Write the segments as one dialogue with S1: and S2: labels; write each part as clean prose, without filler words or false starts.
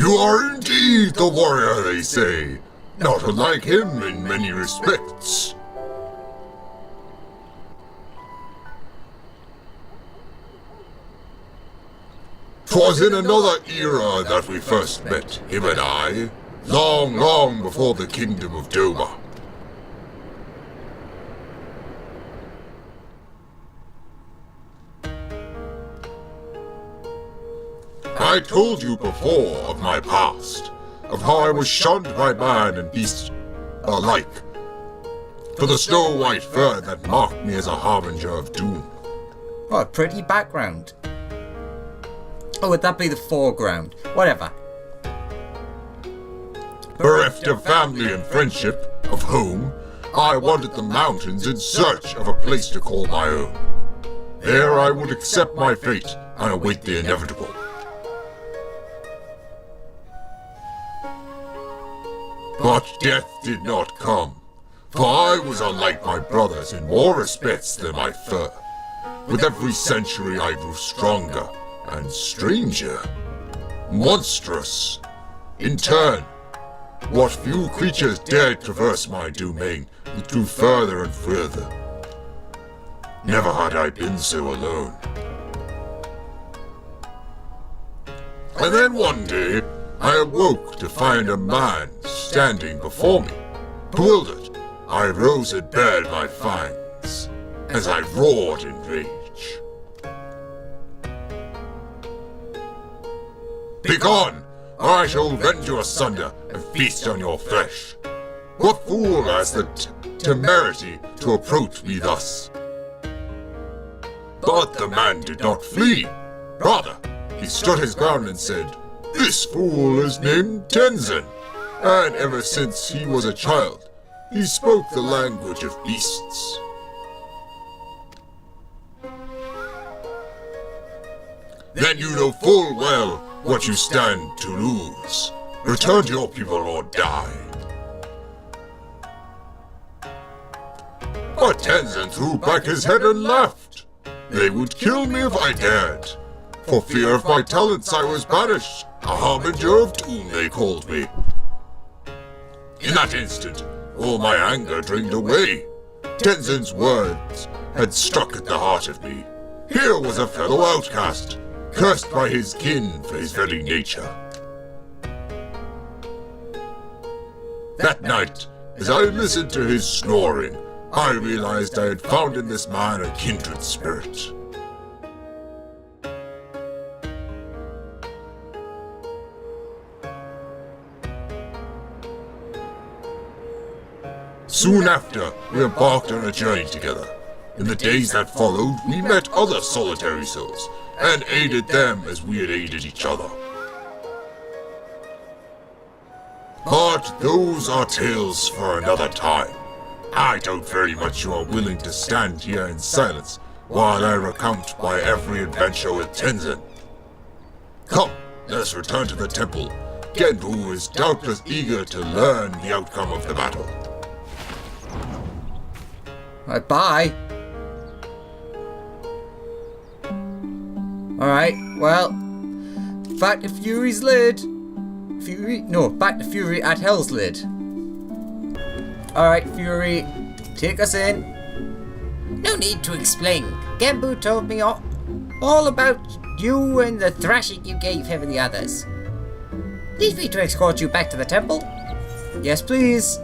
S1: You are indeed the warrior, they say, not unlike him in many respects. "'Twas in another era that we first met, him and I, long, long before the kingdom of Doma. I told you before of my past, of how I was shunned by man and beast alike, for the snow-white fur that marked me as a harbinger of doom.
S2: What a pretty background. Oh, would that be the foreground? Whatever.
S1: Bereft of family and friendship, of home, I wandered the mountains in search of a place to call my own. There I would accept my fate and await the inevitable. But death did not come, for I was unlike my brothers in more respects than my fur. With every century I grew stronger and stranger, monstrous. In turn, what few creatures dared traverse my domain drew further and further. Never had I been so alone. And then one day, I awoke to find a man standing before me. Bewildered, I rose and bared my fangs as I roared in rage. "Begone, or I shall rend you asunder and feast on your flesh. What fool has the temerity to approach me thus?" But the man did not flee. Rather, he stood his ground and said, "This fool is named Tenzin, and ever since he was a child, he spoke the language of beasts." "Then you know full well what you stand to lose. Return to your people or die." But Tenzin threw back his head and laughed. "They would kill me if I dared. For fear of my talents I was banished. A harbinger of doom they called me." In that instant, all my anger drained away. Tenzin's words had struck at the heart of me. Here was a fellow outcast, cursed by his kin for his very nature. That night, as I listened to his snoring, I realized I had found in this man a kindred spirit. Soon after, we embarked on a journey together. In the days that followed, we met other solitary souls, and aided them as we had aided each other. But those are tales for another time. I doubt very much you are willing to stand here in silence while I recount my every adventure with Tenzin. Come, let us return to the temple. Genbu is doubtless eager to learn the outcome of the battle.
S2: Bye. Alright, well, back to Fury's lid. Back to Fury at Hell's lid. Alright, Fury, take us in.
S3: No need to explain. Genbu told me all about you and the thrashing you gave him and the others. Leave me to escort you back to the temple.
S2: Yes, please.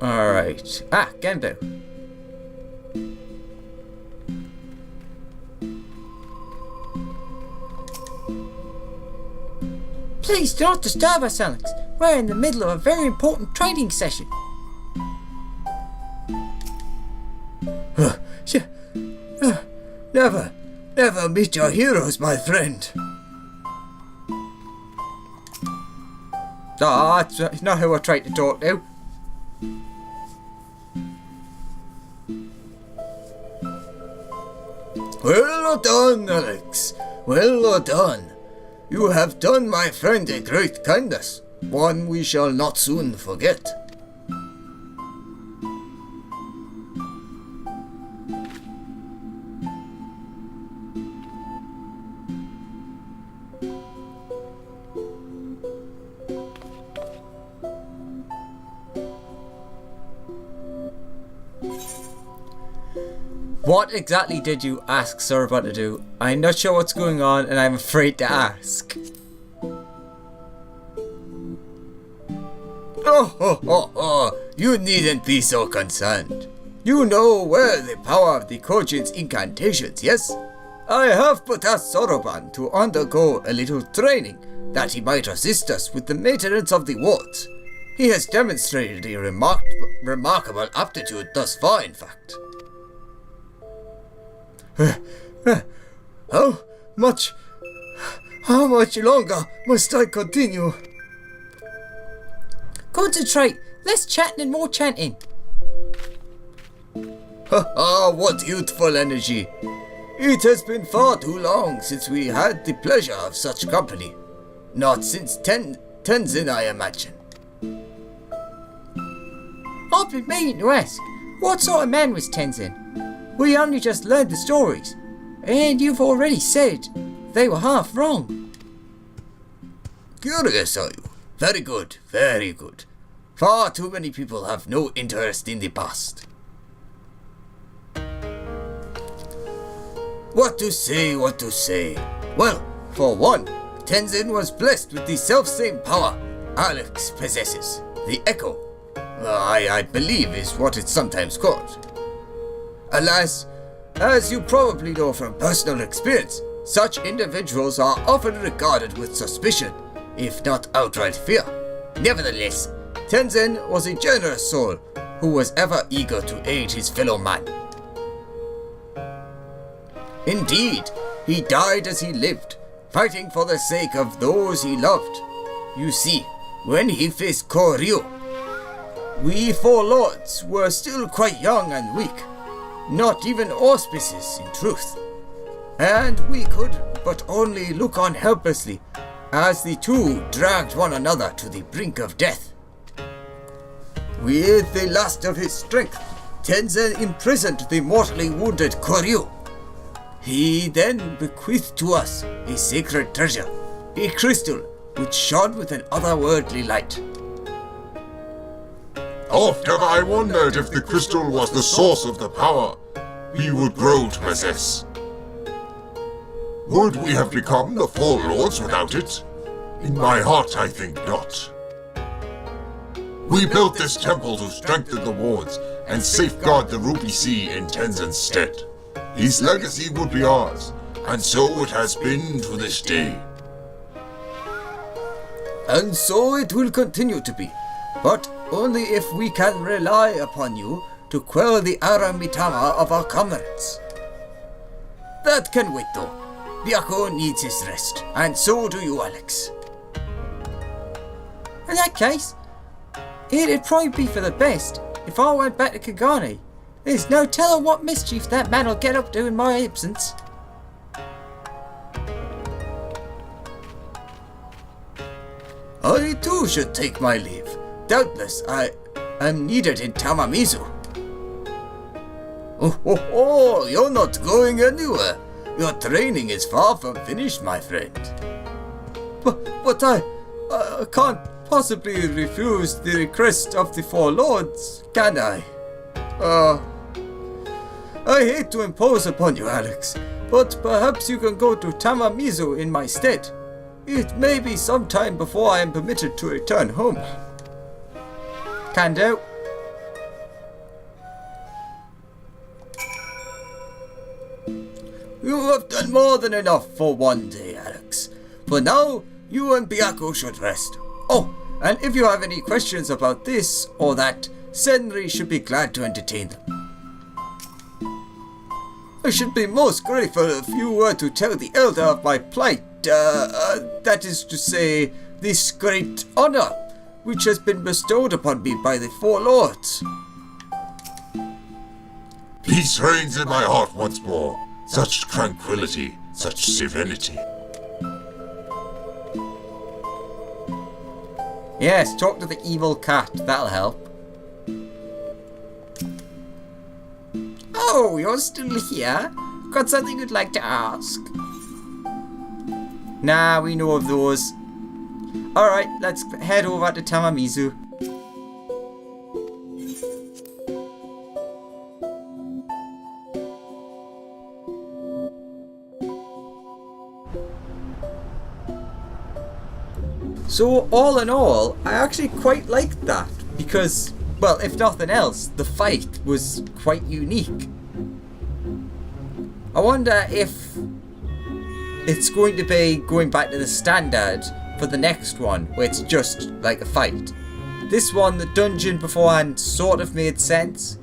S2: Alright. Genbu.
S3: Please do not disturb us, Alex. We're in the middle of a very important training session.
S4: Never meet your heroes, my friend.
S2: That's not who I tried to talk to.
S4: Well done, Alex. Well done. You have done my friend a great kindness, one we shall not soon forget.
S2: What exactly did you ask Serba to do? I'm not sure what's going on and I'm afraid to ask.
S4: Oh, you needn't be so concerned. You know well the power of the Kojin's incantations, yes? I have but asked Soroban to undergo a little training that he might assist us with the maintenance of the wards. He has demonstrated a remarkable aptitude thus far, in fact. How much longer must I continue?
S3: Concentrate. Less chatting and more chanting.
S4: What youthful energy. It has been far too long since we had the pleasure of such company. Not since Tenzin, I imagine.
S3: I've been meaning to ask, what sort of man was Tenzin? We only just learned the stories, and you've already said they were half wrong.
S4: Curious, are you? Very good, very good. Far too many people have no interest in the past. What to say? Well, for one, Tenzin was blessed with the self-same power Alex possesses, the Echo. I believe is what it's sometimes called. Alas, as you probably know from personal experience, such individuals are often regarded with suspicion, if not outright fear. Nevertheless, Tenzin was a generous soul who was ever eager to aid his fellow man. Indeed, he died as he lived, fighting for the sake of those he loved. You see, when he faced Koryu, we four lords were still quite young and weak, not even auspicious in truth, and we could but only look on helplessly as the two dragged one another to the brink of death. With the last of his strength, Tenzin imprisoned the mortally wounded Koryu. He then bequeathed to us a sacred treasure, a crystal which shone with an otherworldly light.
S1: Oft have I wondered if the crystal was the source of the power we would grow to possess. Would we have become the Four Lords without it? In my heart, I think not. We built this temple to strengthen the wards and safeguard the Ruby Sea in Tenzin's stead. His legacy would be ours, and so it has been to this day.
S4: And so it will continue to be, but only if we can rely upon you to quell the Aramitama of our comrades. That can wait though. Byakko needs his rest, and so do you, Alex.
S3: In that case, it'd probably be for the best if I went back to Kagane. There's no telling what mischief that man will get up to in my absence.
S4: I too should take my leave. Doubtless I am needed in Tamamizu. Oh, you're not going anywhere. Your training is far from finished, my friend. But I can't possibly refuse the request of the Four Lords, can I? I hate to impose upon you, Alex, but perhaps you can go to Tamamizu in my stead. It may be some time before I am permitted to return home.
S2: Can do.
S4: You have done more than enough for one day, Alex. For now, you and Byakko should rest. Oh, and if you have any questions about this or that, Senri should be glad to entertain them. I should be most grateful if you were to tell the Elder of my plight, that is to say, this great honor, which has been bestowed upon me by the Four Lords.
S1: Peace reigns in my heart once more. Such tranquility, such serenity.
S2: Yes, talk to the evil cat, that'll help.
S3: Oh, you're still here? Got something you'd like to ask?
S2: Nah, we know of those. Alright, let's head over to Tamamizu. So all in all, I actually quite liked that because, well, if nothing else, the fight was quite unique. I wonder if it's going to be going back to the standard for the next one, where it's just like a fight. This one, the dungeon beforehand, sort of made sense.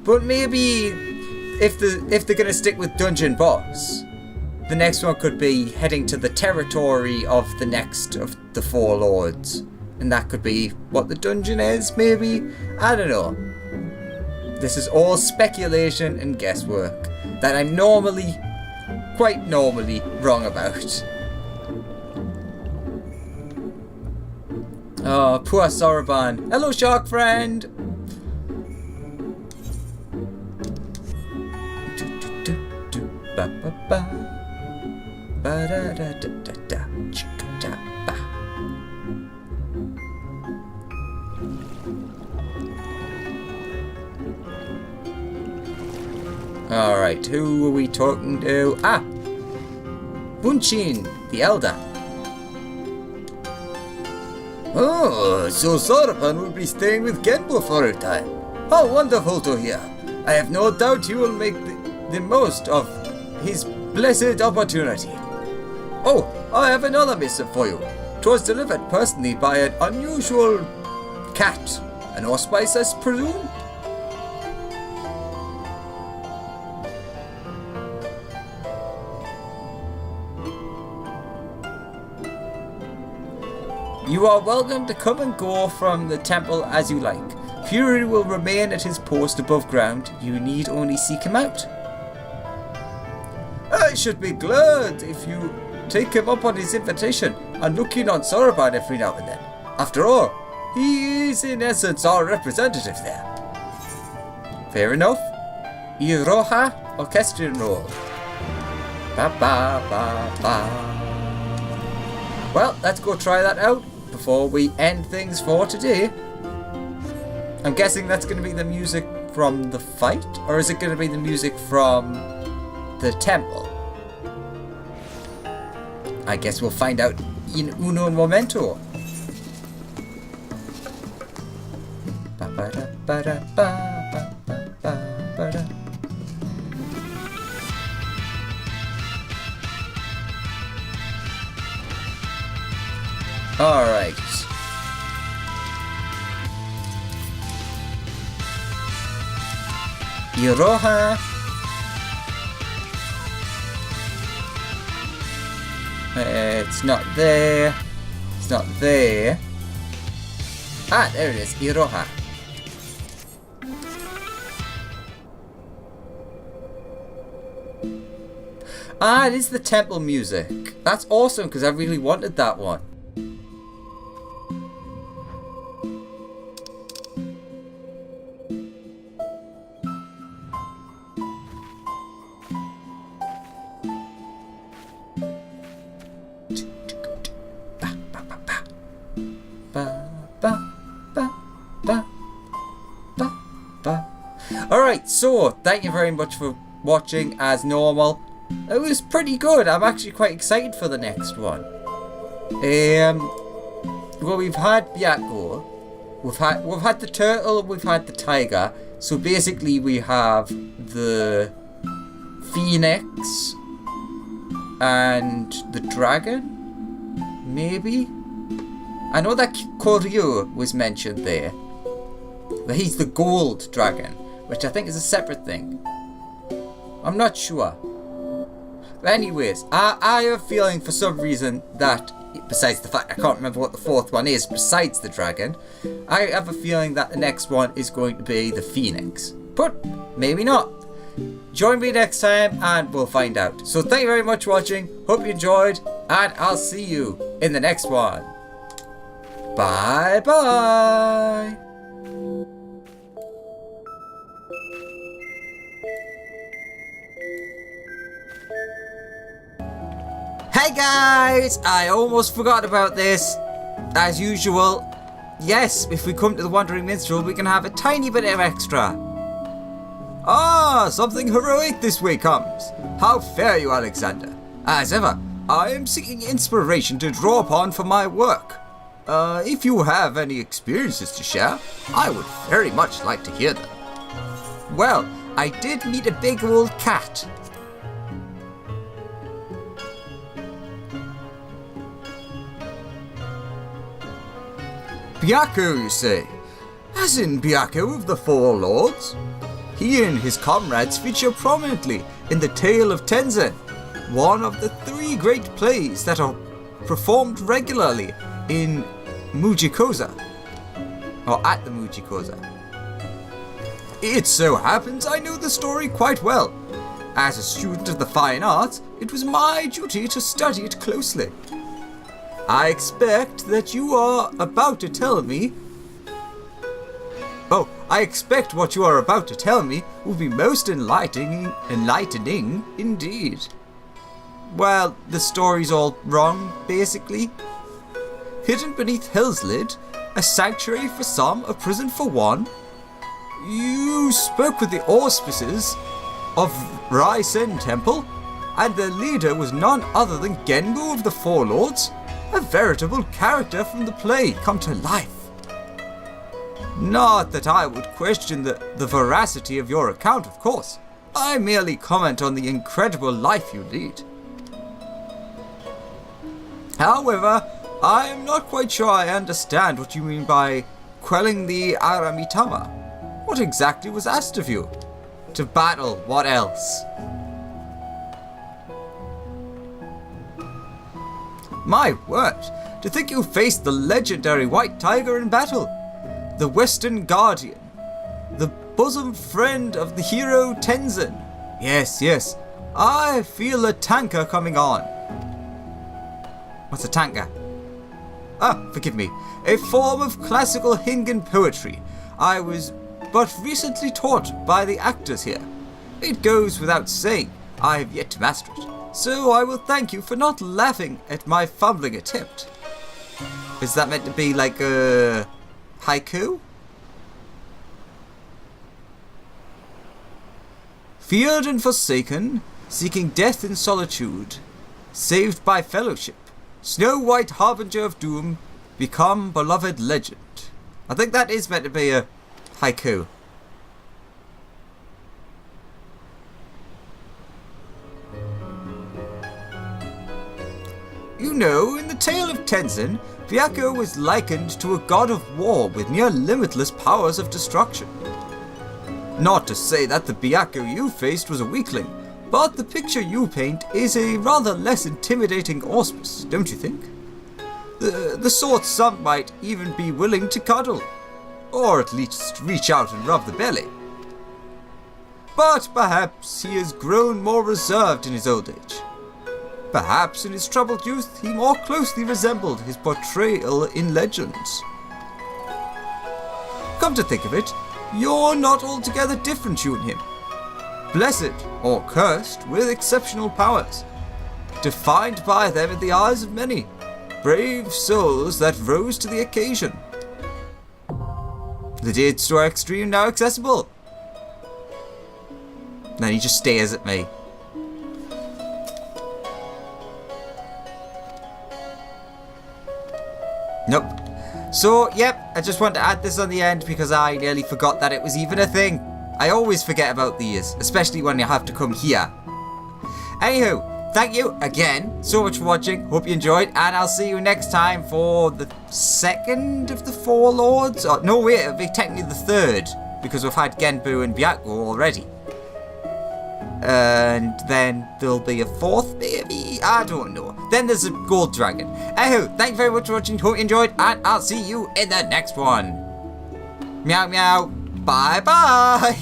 S2: But maybe if they're gonna stick with dungeon boss, the next one could be heading to the territory of the next of the four lords. And that could be what the dungeon is, maybe? I don't know. This is all speculation and guesswork that I'm quite normally wrong about. Oh, poor Soroban. Hello, shark friend! Alright, who are we talking to? Ah! Bunchin, the Elder.
S4: Oh, so Soroban will be staying with Genbo for a time. How wonderful to hear. I have no doubt he will make the most of his blessed opportunity. Oh, I have another missive for you. 'Twas delivered personally by an unusual cat. An Auspicious, presume?
S2: You are welcome to come and go from the temple as you like. Fury will remain at his post above ground. You need only seek him out.
S4: I should be glad if you take him up on his invitation and look in on Soroban every now and then. After all, he is in essence our representative there.
S2: Fair enough. Iroha orchestrion roll. Ba ba ba ba. Well, let's go try that out before we end things for today. I'm guessing that's going to be the music from the fight, or is it going to be the music from the temple? I guess we'll find out in uno momento. Alright. Iroha. It's not there. It's not there. Ah, there it is. Iroha. Ah, it is the temple music. That's awesome because I really wanted that one. Alright, so thank you very much for watching as normal. It was pretty good. I'm actually quite excited for the next one. Well, we've had Byakko, we've had the turtle, we've had the tiger. So basically we have the phoenix and the dragon, maybe? I know that Koryu was mentioned there, but he's the gold dragon, which I think is a separate thing. I'm not sure. But anyways, I have a feeling for some reason that, besides the fact I can't remember what the fourth one is, besides the dragon, I have a feeling that the next one is going to be the phoenix. But maybe not. Join me next time and we'll find out. So thank you very much for watching. Hope you enjoyed, and I'll see you in the next one. Bye bye. Hey guys, I almost forgot about this. As usual, yes, if we come to the Wandering Minstrel, we can have a tiny bit of extra. Ah, something heroic this way comes. How fare you, Alexander? As ever, I am seeking inspiration to draw upon for my work. If you have any experiences to share, I would very much like to hear them. Well, I did meet a big old cat. Byakko, you say? As in Byakko of the Four Lords? He and his comrades feature prominently in the Tale of Tenzin, one of the 3 great plays that are performed regularly in Mujikoza, or at the Mujikoza. It so happens I know the story quite well. As a student of the fine arts, it was my duty to study it closely. I expect that you are about to tell me... Oh, I expect what you are about to tell me will be most enlightening indeed. Well, the story's all wrong, basically. Hidden beneath Hell's Lid, a sanctuary for some, a prison for one. You spoke with the Auspicious of Raisen Temple, and their leader was none other than Genbu of the Four Lords, a veritable character from the play come to life. Not that I would question the veracity of your account, of course. I merely comment on the incredible life you lead. However, I am not quite sure I understand what you mean by quelling the Aramitama. What exactly was asked of you? To battle, what else? My word, to think you faced the legendary White Tiger in battle, the Western Guardian, the bosom friend of the hero Tenzin. Yes, yes, I feel a tanker coming on. What's a tanker? Ah, forgive me. A form of classical Hingan poetry I was but recently taught by the actors here. It goes without saying, I have yet to master it. So I will thank you for not laughing at my fumbling attempt. Is that meant to be like a haiku? Feared and forsaken, seeking death in solitude, saved by fellowship, Snow White harbinger of doom, become beloved legend. I think that is meant to be a haiku. You know, in the Tale of Tenzin, Byakko was likened to a god of war with near limitless powers of destruction. Not to say that the Byakko you faced was a weakling, but the picture you paint is a rather less intimidating Auspice, don't you think? The sort some might even be willing to cuddle, or at least reach out and rub the belly. But perhaps he has grown more reserved in his old age. Perhaps in his troubled youth he more closely resembled his portrayal in legends. Come to think of it, you're not altogether different, you and him. Blessed, or cursed, with exceptional powers, defined by them in the eyes of many, brave souls that rose to the occasion. The deeds to our extreme now accessible. Then he just stares at me. Nope. So, yep, I just want to add this on the end because I nearly forgot that it was even a thing. I always forget about these, especially when you have to come here. Anywho, thank you again so much for watching. Hope you enjoyed, and I'll see you next time for the second of the Four Lords. Oh, no, wait, it'll be technically the third, because we've had Genbu and Byakko already. And then there'll be a fourth, maybe? I don't know. Then there's a gold dragon. Anywho, thank you very much for watching. Hope you enjoyed, and I'll see you in the next one. Meow meow. Bye bye.